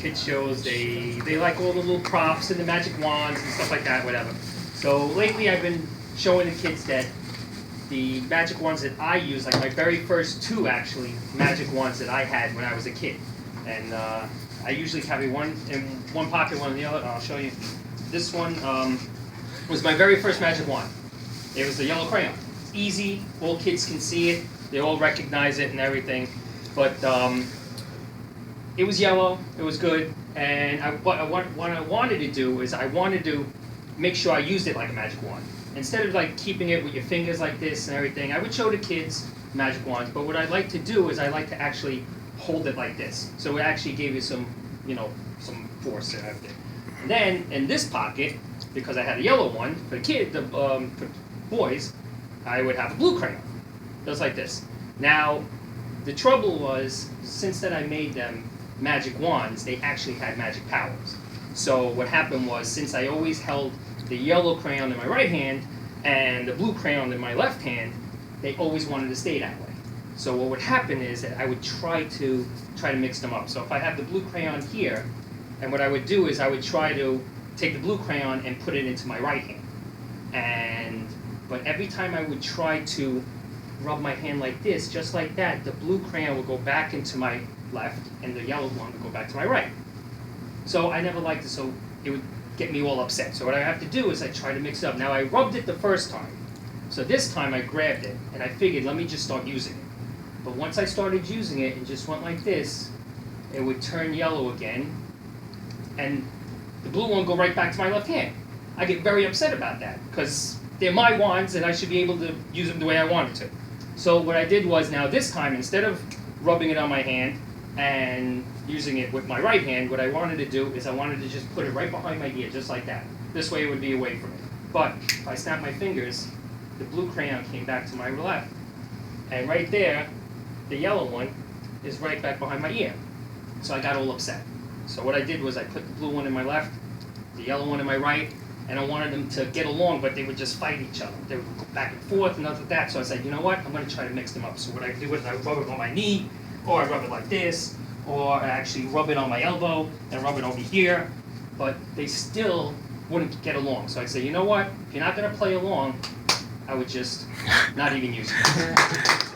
kid shows, they like all the little props and the magic wands and stuff like that, whatever. So lately I've been showing the kids that the magic wands that I use, like my very first two actually magic wands that I had when I was a kid. And I usually carry one in one pocket, one in the other. I'll show you. This one was my very first magic wand. It was the yellow crayon. It's easy, all kids can see it, they all recognize it and everything. But it was yellow, it was good, and what I wanted to do is I wanted to make sure I used it like a magic wand. Instead of like keeping it with your fingers like this and everything, I would show the kids magic wands, but what I'd like to do is I like to actually hold it like this. So it actually gave you some, some force and everything. And then in this pocket, because I had a yellow one, for for boys, I would have a blue crayon, just like this. Now, the trouble was, since that I made them magic wands, they actually had magic powers. So what happened was, since I always held the yellow crayon in my right hand and the blue crayon in my left hand, they always wanted to stay that way. So what would happen is that I would try to mix them up. So if I have the blue crayon here, and what I would do is I would try to take the blue crayon and put it into my right hand. But every time I would try to rub my hand like this, just like that, the blue crayon would go back into my left and the yellow one would go back to my right. So I never liked it, so it would get me all upset. So what I have to do is I try to mix it up. Now I rubbed it the first time. So this time I grabbed it and I figured, let me just start using it. But once I started using it and just went like this, it would turn yellow again and the blue one would go right back to my left hand. I get very upset about that because they're my wands and I should be able to use them the way I wanted to. So what I did was, now this time, instead of rubbing it on my hand and using it with my right hand, what I wanted to do is I wanted to just put it right behind my ear, just like that. This way it would be away from it. But if I snap my fingers, the blue crayon came back to my left. And right there, the yellow one is right back behind my ear. So I got all upset. So what I did was I put the blue one in my left, the yellow one in my right, and I wanted them to get along, but they would just fight each other. They would go back and forth and nothing like that. So I said, you know what? I'm going to try to mix them up. So what I do is I rub it on my knee, or I rub it like this, or I actually rub it on my elbow and rub it over here. But they still wouldn't get along. So I said, you know what? If you're not going to play along, I would just not even use it.